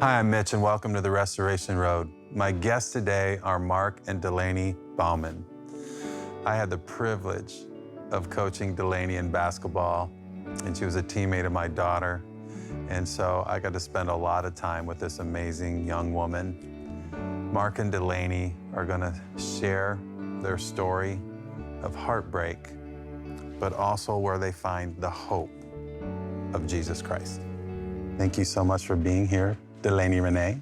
Hi, I'm Mitch, and welcome to the Restoration Road. My guests today are Marc and Delaney Baumann. I had the privilege of coaching Delaney in basketball, and she was a teammate of my daughter. And so I got to spend a lot of time with this amazing young woman. Marc and Delaney are going to share their story of heartbreak, but also where they find the hope of Jesus Christ. Thank you so much for being here, Delaney Renee.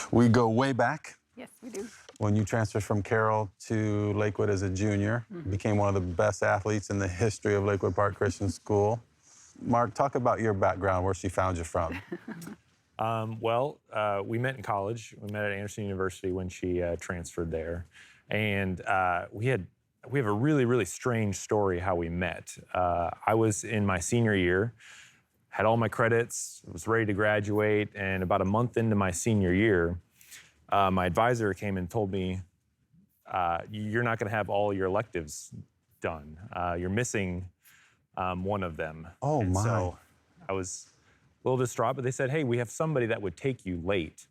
We go way back. Yes, we do. When you transferred from Carroll to Lakewood as a junior, became one of the best athletes in the history of Lakewood Park Christian School. Marc, talk about your background, where she found you from. We met in college. We met at Anderson University when she transferred there. And we have a really, really strange story how we met. I was in my senior year, had all my credits, was ready to graduate, and about a month into my senior year, my advisor came and told me, you're not gonna have all your electives done. You're missing one of them. Oh, and my. So I was a little distraught, but they said, hey, we have somebody that would take you late.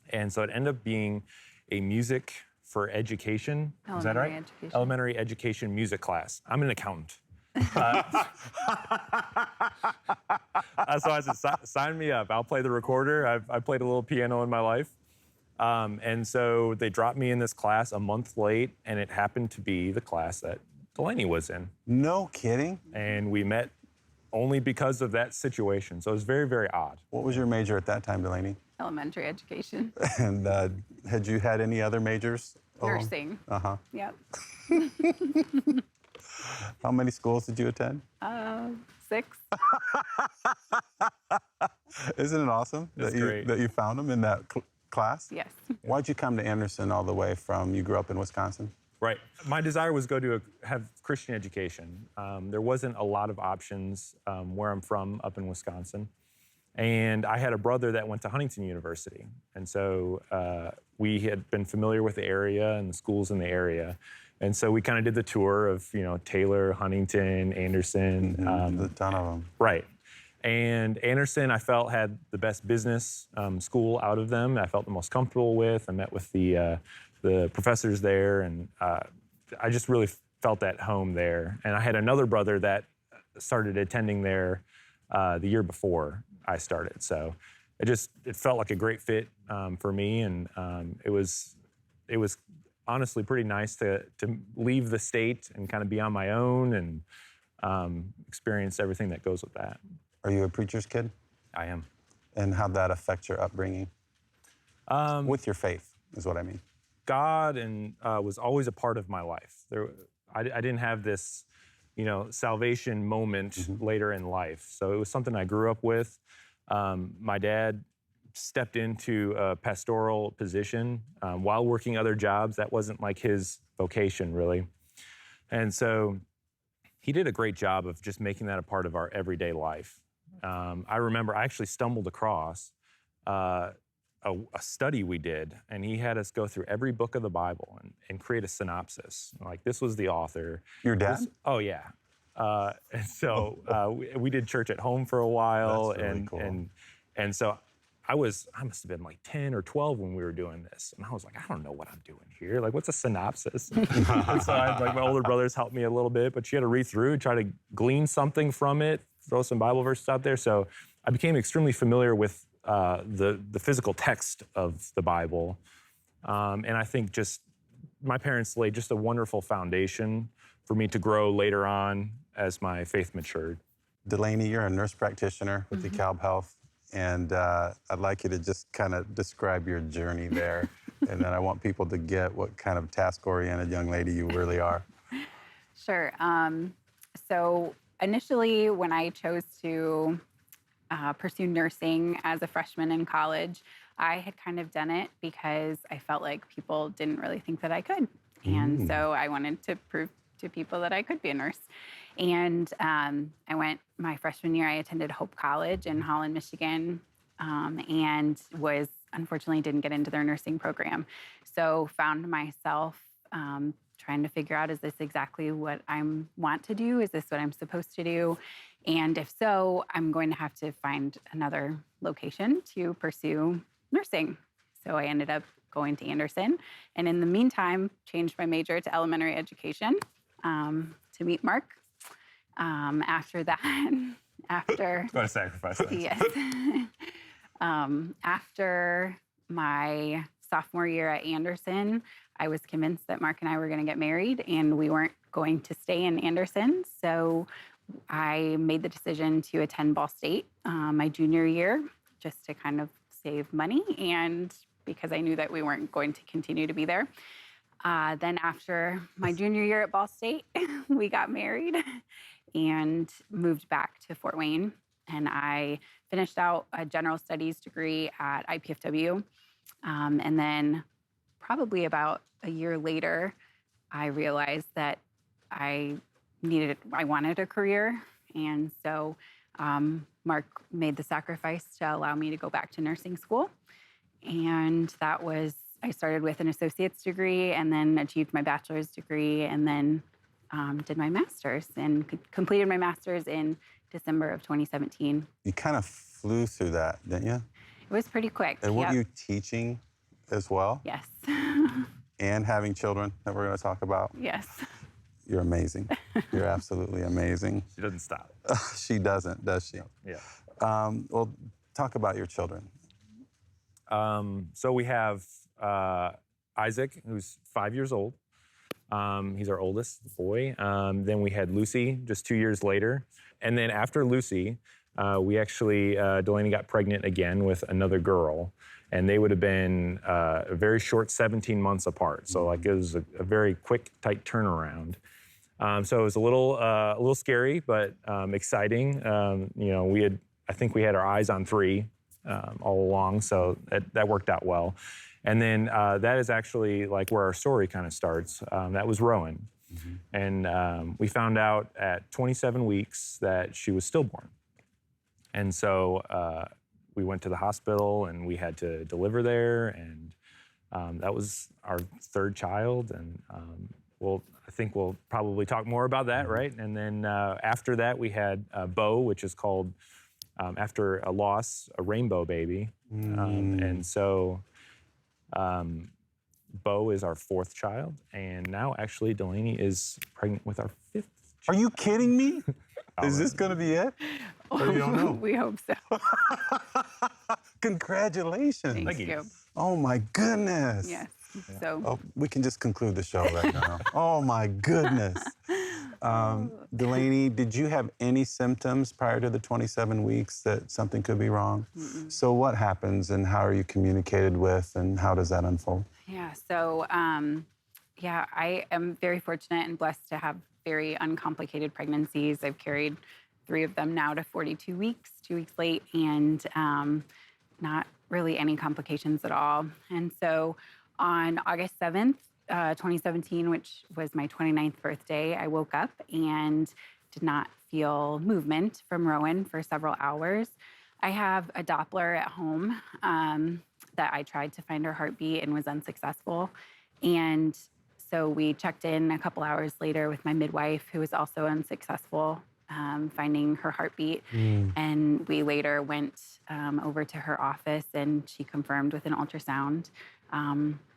And so it ended up being a music for education. Is that right? Education. Elementary education music class. I'm an accountant. So I said, sign me up. I'll play the recorder. I've played a little piano in my life. And so they dropped me in this class a month late, and it happened to be the class that Delaney was in. No kidding? And we met only because of that situation. So it was very, very odd. What was your major at that time, Delaney? Elementary education. And had you had any other majors? Nursing. Uh-huh. Yep. How many schools did you attend? 6. Isn't it awesome That's that great. you found them in that class? Yes. Why'd you come to Anderson all the way from, you grew up in Wisconsin? Right. My desire was to have Christian education. There wasn't a lot of options where I'm from up in Wisconsin. And I had a brother that went to Huntington University. And so we had been familiar with the area and the schools in the area. And so we kind of did the tour of, Taylor, Huntington, Anderson. A ton of them. Right. And Anderson, I felt, had the best business school out of them. I felt the most comfortable with. I met with the professors there, and I just really felt at home there. And I had another brother that started attending there the year before I started. So it felt like a great fit for me, and it was honestly pretty nice to leave the state and kind of be on my own and experience everything that goes with that. Are you a preacher's kid? I am. And how'd that affect your upbringing? With your faith, is what I mean. God was always a part of my life. I didn't have this, salvation moment later in life. So it was something I grew up with. My dad stepped into a pastoral position while working other jobs. That wasn't like his vocation, really. And so he did a great job of just making that a part of our everyday life. I remember I actually stumbled across a study we did, and he had us go through every book of the Bible and create a synopsis. Like, this was the author. Your dad? Oh, yeah. And so we did church at home for a while. That's really cool. And so I must have been like 10 or 12 when we were doing this. And I was like, I don't know what I'm doing here. Like, what's a synopsis? And so I had, my older brothers helped me a little bit, but you had to read through, try to glean something from it, throw some Bible verses out there. So I became extremely familiar with the physical text of the Bible. And I think just my parents laid just a wonderful foundation for me to grow later on as my faith matured. Delaney, you're a nurse practitioner with DeKalb Health, and I'd like you to just kind of describe your journey there, and then I want people to get what kind of task-oriented young lady you really are. Sure. So initially, when I chose to pursue nursing as a freshman in college, I had kind of done it because I felt like people didn't really think that I could. And so I wanted to prove to people that I could be a nurse. And I went my freshman year, I attended Hope College in Holland, Michigan, and unfortunately didn't get into their nursing program. So found myself trying to figure out, is this exactly what I want to do? Is this what I'm supposed to do? And if so, I'm going to have to find another location to pursue nursing. So I ended up going to Anderson, and in the meantime, changed my major to elementary education to meet Marc. After that, after What a sacrifice. That is. yes, after my sophomore year at Anderson, I was convinced that Marc and I were going to get married, and we weren't going to stay in Anderson. So I made the decision to attend Ball State my junior year, just to kind of save money, and because I knew that we weren't going to continue to be there. Then after my junior year at Ball State, we got married and moved back to Fort Wayne. And I finished out a general studies degree at IPFW. And then probably about a year later, I realized that I wanted a career. And so Marc made the sacrifice to allow me to go back to nursing school. And I started with an associate's degree and then achieved my bachelor's degree and then did my master's and completed my master's in December of 2017. You kind of flew through that, didn't you? It was pretty quick. And weren't you teaching as well? Yes. And having children that we're going to talk about? Yes. You're amazing. You're absolutely amazing. She doesn't stop. She doesn't, does she? Yeah. Well, talk about your children. So we have Isaac, who's 5 years old. He's our oldest boy. Then we had Lucy just 2 years later. And then after Lucy, we actually, Delaney got pregnant again with another girl. And they would have been a very short 17 months apart. So like it was a very quick, tight turnaround. So it was a little scary, but exciting. I think we had our eyes on three all along, so that worked out well. And then that is actually like where our story kind of starts. That was Rowan. Mm-hmm. And we found out at 27 weeks that she was stillborn. And so we went to the hospital and we had to deliver there. And that was our third child. And I think we'll probably talk more about that, right? And then after that, we had Beau, which is called, after a loss, a rainbow baby. And so Beau is our fourth child. And now, actually, Delaney is pregnant with our fifth child. Are you kidding me? Is this going to be it? Or you don't know? We hope so. Congratulations. Thank you. Oh, my goodness. Yes. So Oh, we can just conclude the show right now. Oh, my goodness. Delaney, did you have any symptoms prior to the 27 weeks that something could be wrong? Mm-mm. So what happens and how are you communicated with and how does that unfold? Yeah, so I am very fortunate and blessed to have very uncomplicated pregnancies. I've carried 3 of them now to 42 weeks, 2 weeks late, and not really any complications at all. And so on August 7th, 2017, which was my 29th birthday, I woke up and did not feel movement from Rowan for several hours. I have a Doppler at home that I tried to find her heartbeat and was unsuccessful. And so we checked in a couple hours later with my midwife, who was also unsuccessful finding her heartbeat. And we later went over to her office and she confirmed with an ultrasound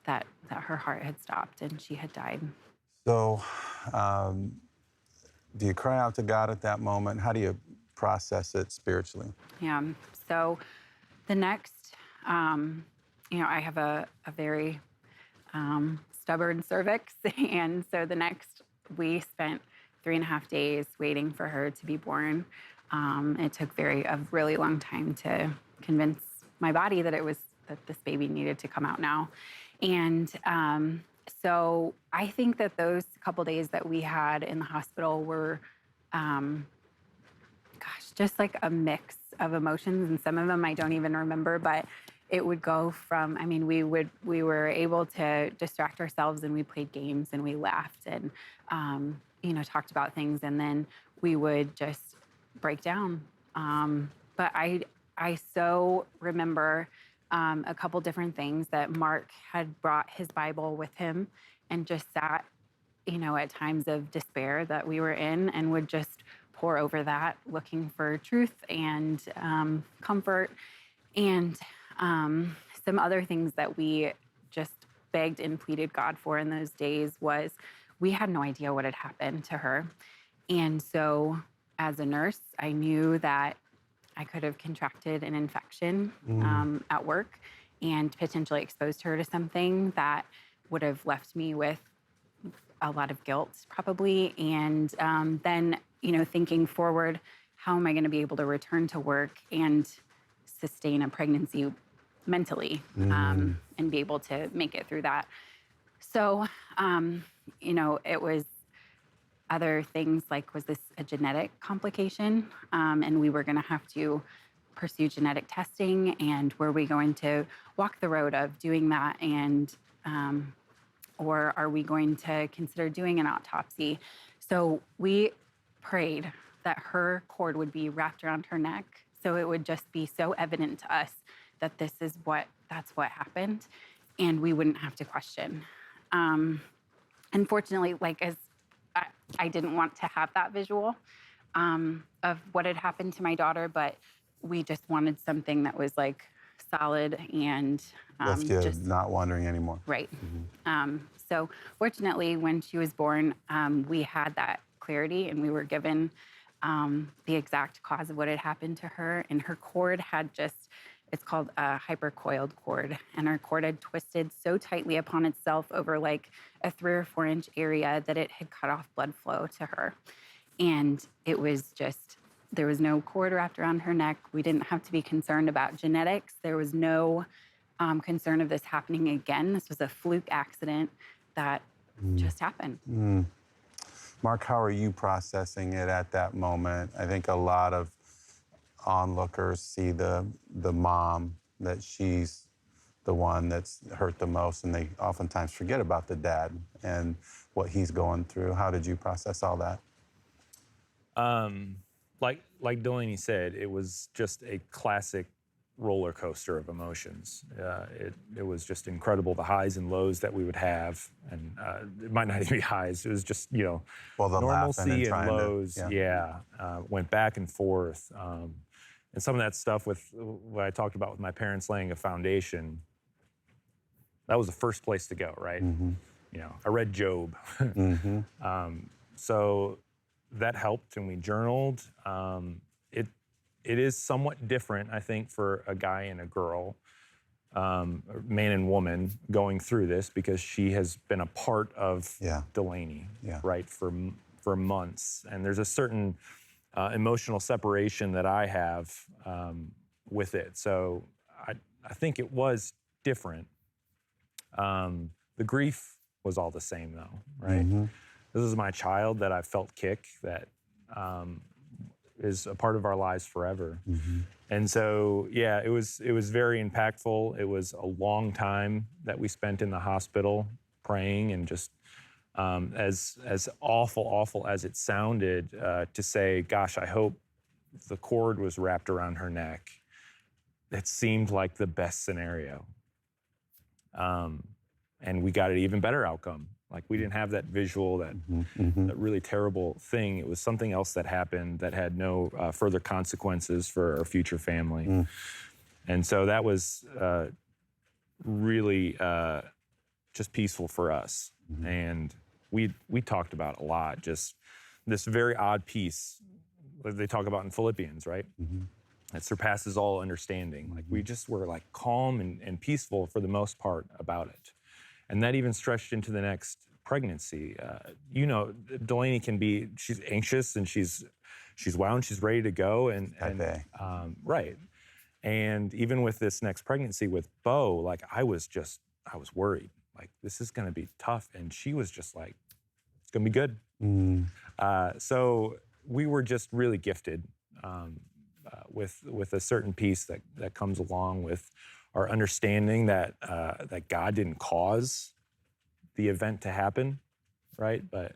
that her heart had stopped and she had died. So do you cry out to God at that moment? How do you process it spiritually? Yeah, so the next, I have a very stubborn cervix. And so the next, we spent 3.5 days waiting for her to be born. It took a really long time to convince my body that this baby needed to come out now. And so I think that those couple days that we had in the hospital were, just like a mix of emotions. And some of them I don't even remember, but it would go from, we were able to distract ourselves and we played games and we laughed and, talked about things. And then we would just break down. But I so remember a couple different things that Marc had brought his Bible with him and just sat at times of despair that we were in, and would just pour over that, looking for truth and comfort. And some other things that we just begged and pleaded God for in those days was, we had no idea what had happened to her. And so as a nurse, I knew that I could have contracted an infection at work and potentially exposed her to something that would have left me with a lot of guilt, probably. And then, thinking forward, how am I going to be able to return to work and sustain a pregnancy mentally and be able to make it through that? So, it was other things like, was this a genetic complication? And we were going to have to pursue genetic testing, and were we going to walk the road of doing that, and or are we going to consider doing an autopsy? So we prayed that her cord would be wrapped around her neck, so it would just be so evident to us that that's what happened, and we wouldn't have to question. Unfortunately, as I didn't want to have that visual of what had happened to my daughter, but we just wanted something that was solid and Left you just not wondering anymore. right. So fortunately, when she was born, we had that clarity, and we were given the exact cause of what had happened to her. And her cord had it's called a hypercoiled cord, and her cord had twisted so tightly upon itself over a 3 or 4 inch area that it had cut off blood flow to her. And it was there was no cord wrapped around her neck. We didn't have to be concerned about genetics. There was no concern of this happening again. This was a fluke accident that just happened. Marc, how are you processing it at that moment? I think a lot of onlookers see the mom, that she's the one that's hurt the most, and they oftentimes forget about the dad and what he's going through. How did you process all that? Like Delaney said, it was just a classic roller coaster of emotions. It was just incredible, the highs and lows that we would have, and it might not even be highs. It was just Well, the normalcy laughing and and trying lows. to, Went back and forth, and some of that stuff with what I talked about with my parents laying a foundation. That was the first place to go, right? I read Job, so that helped, and we journaled. It is somewhat different, I think, for a guy and a girl, man and woman, going through this, because she has been a part of Delaney, right, for months. And there's a certain emotional separation that I have with it. So I think it was different. The grief was all the same, though, right? This is my child that I felt kick, that is a part of our lives forever. And so, it was very impactful. It was a long time that we spent in the hospital praying, and just as awful as it sounded, to say, gosh, I hope the cord was wrapped around her neck. It seemed like the best scenario. And we got an even better outcome. We didn't have that visual, that really terrible thing. It was something else that happened that had no further consequences for our future family. And so that was really just peaceful for us. And we talked about a lot, just this very odd peace that they talk about in Philippians, right? That surpasses all understanding. We just were calm and peaceful for the most part about it. And that even stretched into the next pregnancy. Delaney can be, she's anxious, and she's wound, she's ready to go. Right. And even with this next pregnancy with Bo, I was worried. This is going to be tough. And she was just it's going to be good. So we were just really gifted with a certain peace that comes along with our understanding that God didn't cause the event to happen, right? But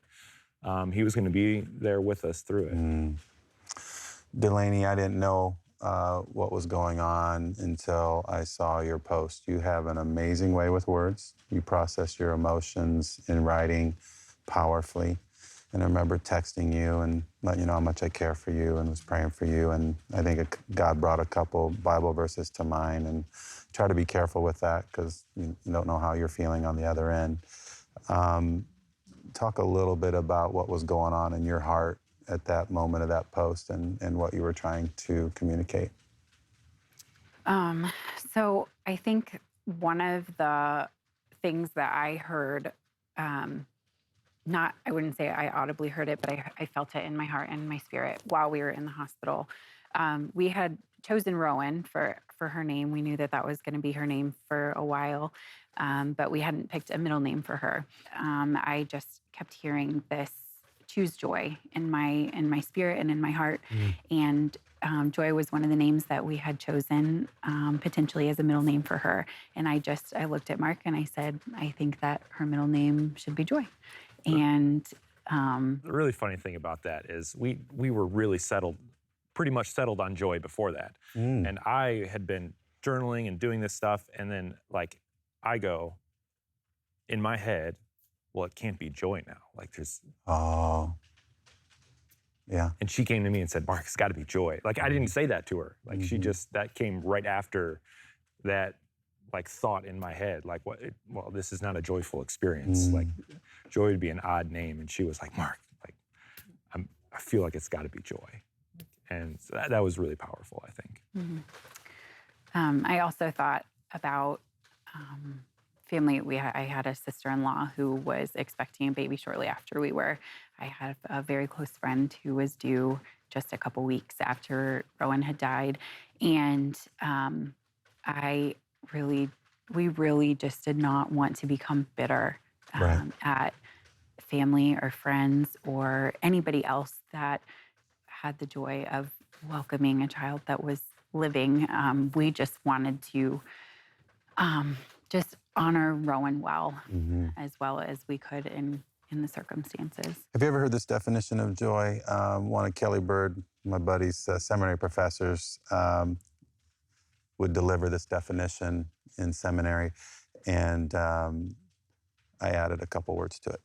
he was going to be there with us through it. Delaney, I didn't know what was going on until I saw your post. You have an amazing way with words. You process your emotions in writing powerfully. And I remember texting you and letting you know how much I care for you and was praying for you. And I think God brought a couple Bible verses to mind, and try to be careful with that because you don't know how you're feeling on the other end. Talk a little bit about what was going on in your heart at that moment of that post and what you were trying to communicate. So I think one of the things that I heard, I wouldn't say I audibly heard it, but I felt it in my heart and my spirit while we were in the hospital. We had chosen Rowan for her name. We knew that that was going to be her name for a while, but we hadn't picked a middle name for her. I just kept hearing this choose joy in my spirit and in my heart. And Joy was one of the names that we had chosen potentially as a middle name for her. And I looked at Marc and I said, I think that her middle name should be Joy. And The really funny thing about that is we were really pretty much settled on Joy before that. And I had been journaling and doing this stuff, and then like I go in my head, well, it can't be Joy now. Like there's Yeah. And she came to me and said, Marc, it's got to be Joy. Like I didn't say that to her. Like that came right after that like thought in my head. Like well, this is not a joyful experience. Like Joy would be an odd name. And she was like, Marc, like I feel like it's got to be Joy. And so that was really powerful, I think. I also thought about family. I had a sister-in-law who was expecting a baby shortly after we were. I had a very close friend who was due just a couple weeks after Rowan had died. And we really just did not want to become bitter at family or friends or anybody else that had the joy of welcoming a child that was living. We just wanted to just honor Rowan well as we could in the circumstances. Have you ever heard this definition of joy? One of Kelly Bird, my buddy's seminary professors, would deliver this definition in seminary, and I added a couple words to it.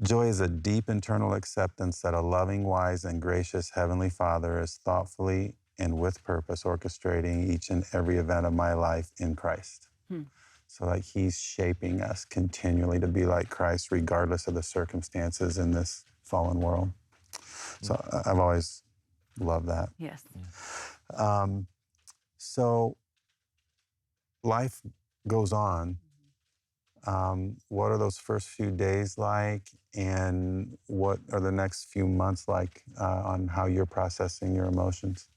Joy is a deep internal acceptance that a loving, wise, and gracious Heavenly Father is thoughtfully and with purpose orchestrating each and every event of my life in Christ. So like He's shaping us continually to be like Christ regardless of the circumstances in this fallen world. So I've always loved that. Yes. So life goes on. What are those first few days like, and what are the next few months like on how you're processing your emotions?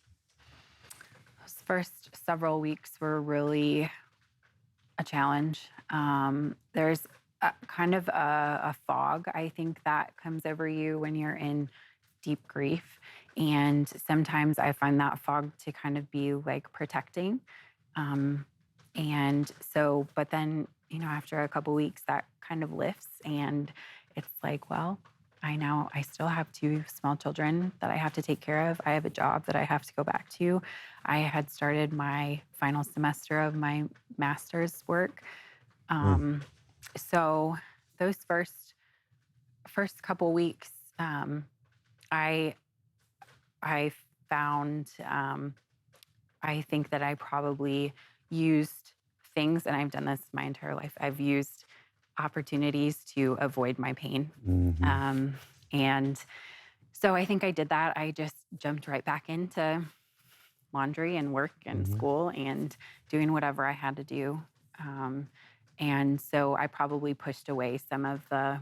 Those first several weeks were really a challenge. There's kind of a fog, I think, that comes over you when you're in deep grief. And sometimes I find that fog to kind of be like protecting. And so, but then, after a couple weeks, that kind of lifts, and it's like, well, I still have 2 small children that I have to take care of. I have a job that I have to go back to. I had started my final semester of my master's work. So those first couple weeks, I found, I think that I probably used things, and I've done this my entire life. I've used opportunities to avoid my pain. And so I think I did that. I just jumped right back into laundry and work and school and doing whatever I had to do. And so I probably pushed away some of the,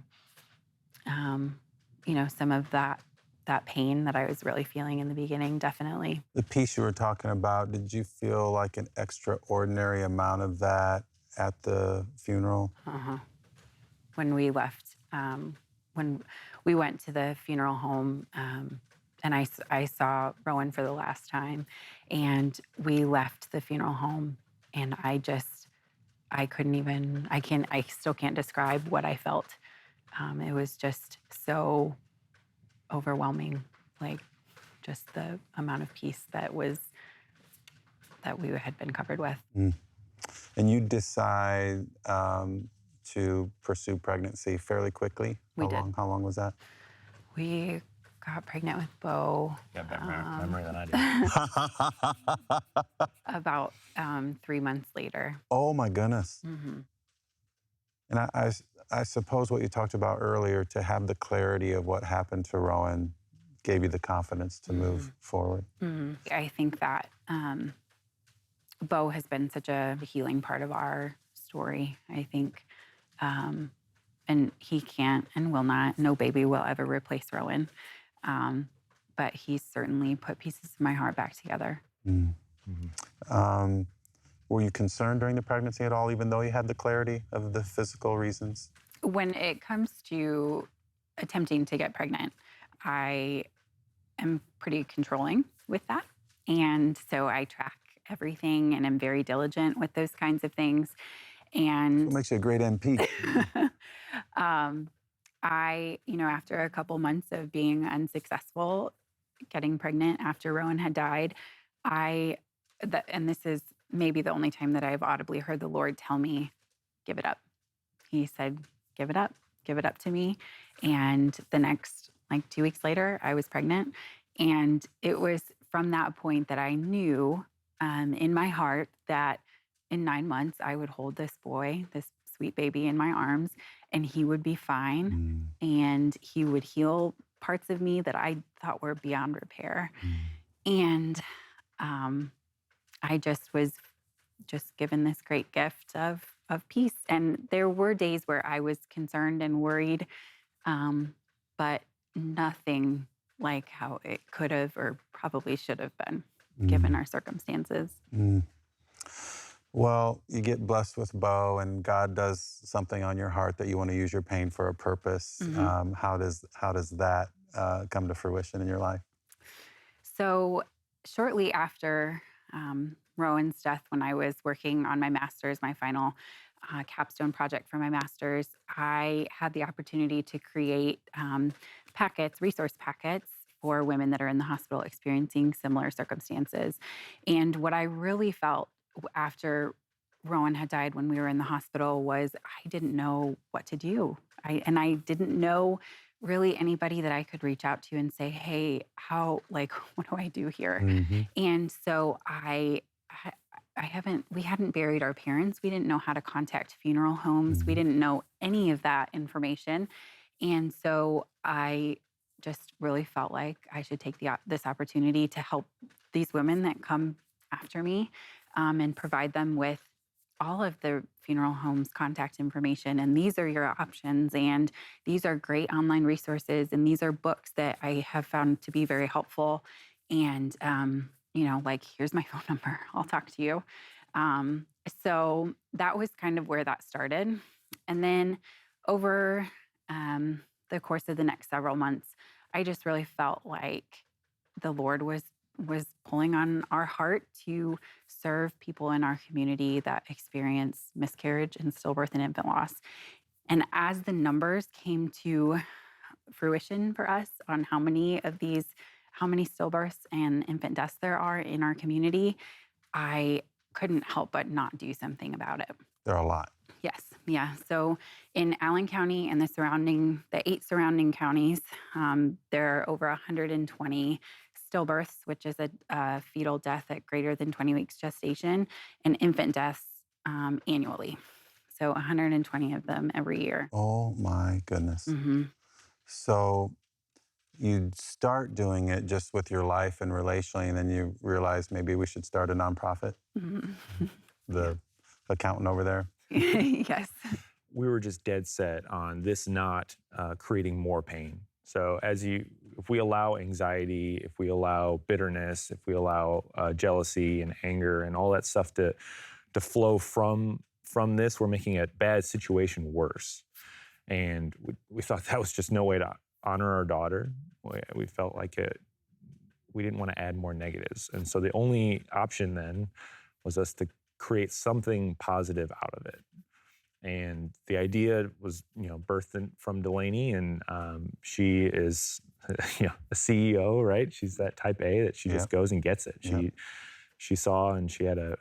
some of that pain that I was really feeling in the beginning, definitely. The peace you were talking about, did you feel like an extraordinary amount of that at the funeral? When we left, when we went to the funeral home, and I saw Rowan for the last time, and we left the funeral home, and I still can't describe what I felt. It was just so overwhelming, like just the amount of peace that we had been covered with. And you decide to pursue pregnancy fairly quickly? We did. How long was that? We got pregnant with Bo You have better memory than I do. about 3 months later. Oh my goodness. Mm-hmm. And I suppose what you talked about earlier, to have the clarity of what happened to Rowan, gave you the confidence to move forward. Mm-hmm. I think that Bo has been such a healing part of our story. I think, and he can't and will not, no baby will ever replace Rowan. But he's certainly put pieces of my heart back together. Were you concerned during the pregnancy at all, even though you had the clarity of the physical reasons? When it comes to attempting to get pregnant, I am pretty controlling with that. And so I track everything and am very diligent with those kinds of things. And What makes you a great MP? after a couple months of being unsuccessful getting pregnant after Rowan had died, and this is maybe the only time that I've audibly heard the Lord tell me, give it up. He said, give it up to me. And the next, 2 weeks later, I was pregnant. And it was from that point that I knew in my heart that in 9 months, I would hold this boy, this sweet baby in my arms, and he would be fine. And he would heal parts of me that I thought were beyond repair. And I just was given this great gift of peace. And there were days where I was concerned and worried, but nothing like how it could have or probably should have been given our circumstances. Well, you get blessed with Bo, and God does something on your heart that you want to use your pain for a purpose. How does that come to fruition in your life? So shortly after Rowan's death, when I was working on my master's, my final capstone project for my master's, I had the opportunity to create resource packets for women that are in the hospital experiencing similar circumstances. And what I really felt after Rowan had died when we were in the hospital was I didn't know what to do. I didn't know really anybody that I could reach out to and say, hey, what do I do here? And so we hadn't buried our parents. We didn't know how to contact funeral homes. We didn't know any of that information. And so I just really felt like I should take this opportunity to help these women that come after me and provide them with all of the funeral homes' contact information. And these are your options. And these are great online resources. And these are books that I have found to be very helpful. And, here's my phone number. I'll talk to you. So that was kind of where that started. And then over the course of the next several months, I just really felt like the Lord was pulling on our heart to serve people in our community that experience miscarriage and stillbirth and infant loss. And as the numbers came to fruition for us on how many stillbirths and infant deaths there are in our community, I couldn't help but not do something about it. There are a lot. Yes. Yeah. So in Allen County and the 8 surrounding counties, there are over 120 stillbirths, which is a fetal death at greater than 20 weeks gestation, and infant deaths annually. So 120 of them every year. Oh my goodness. So you'd start doing it just with your life and relationally, and then you realize maybe we should start a nonprofit? The accountant over there? Yes. We were just dead set on this not creating more pain. So if we allow anxiety, if we allow bitterness, if we allow jealousy and anger and all that stuff to flow from this, we're making a bad situation worse. And we thought that was just no way to honor our daughter. We felt like we didn't want to add more negatives. And so the only option then was us to create something positive out of it. And the idea was, birthed from Delaney, and she is, a CEO, right? She's that type A that she just goes and gets it. She saw and she had a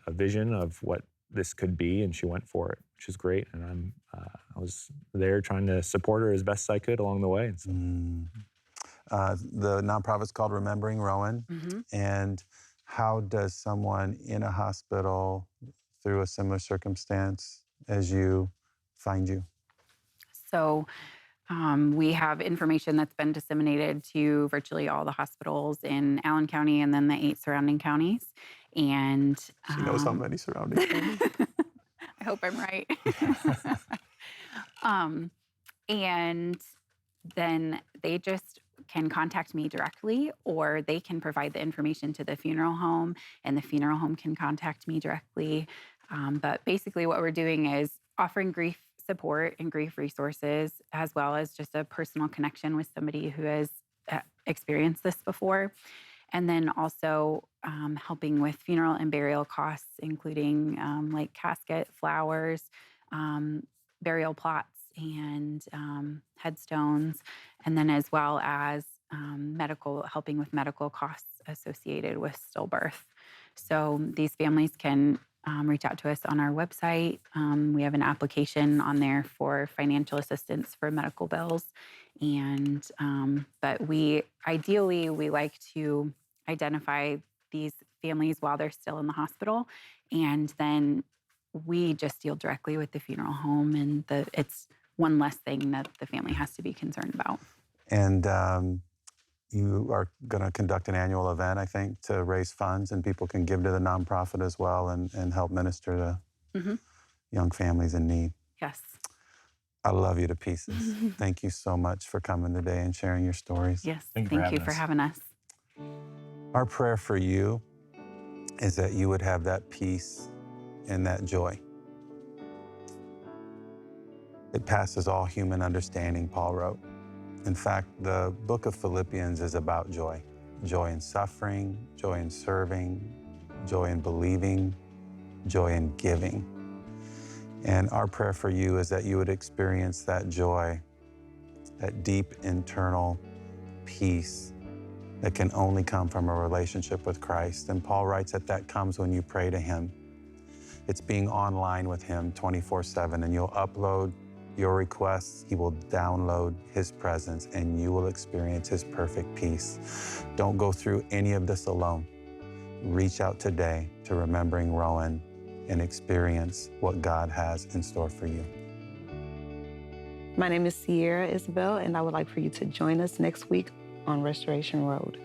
vision of what this could be, and she went for it, which is great. And I was there trying to support her as best I could along the way. And so. The nonprofit's called Remembering Rowan. And how does someone in a hospital through a similar circumstance as you find you? So we have information that's been disseminated to virtually all the hospitals in Allen County and then the 8 surrounding counties. And She knows how many surrounding counties. I hope I'm right. And then they just can contact me directly, or they can provide the information to the funeral home, and the funeral home can contact me directly. But basically what we're doing is offering grief support and grief resources, as well as just a personal connection with somebody who has experienced this before. And then also helping with funeral and burial costs, including like casket, flowers, burial plots, and headstones, and then as well as helping with medical costs associated with stillbirth. So these families can reach out to us on our website. We have an application on there for financial assistance for medical bills. And but we like to identify these families while they're still in the hospital, and then we just deal directly with the funeral home, and it's one less thing that the family has to be concerned about. And you are going to conduct an annual event, I think, to raise funds, and people can give to the nonprofit as well and help minister to young families in need. Yes. I love you to pieces. Thank you so much for coming today and sharing your stories. Yes. Thank you for having us. Our prayer for you is that you would have that peace and that joy. It passes all human understanding, Paul wrote. In fact, the book of Philippians is about joy. Joy in suffering, joy in serving, joy in believing, joy in giving. And our prayer for you is that you would experience that joy, that deep internal peace that can only come from a relationship with Christ. And Paul writes that comes when you pray to him. It's being online with him 24/7, and you'll upload your requests, he will download his presence, and you will experience his perfect peace. Don't go through any of this alone. Reach out today to Remembering Rowan and experience what God has in store for you. My name is Sierra Isabel, and I would like for you to join us next week on Restoration Road.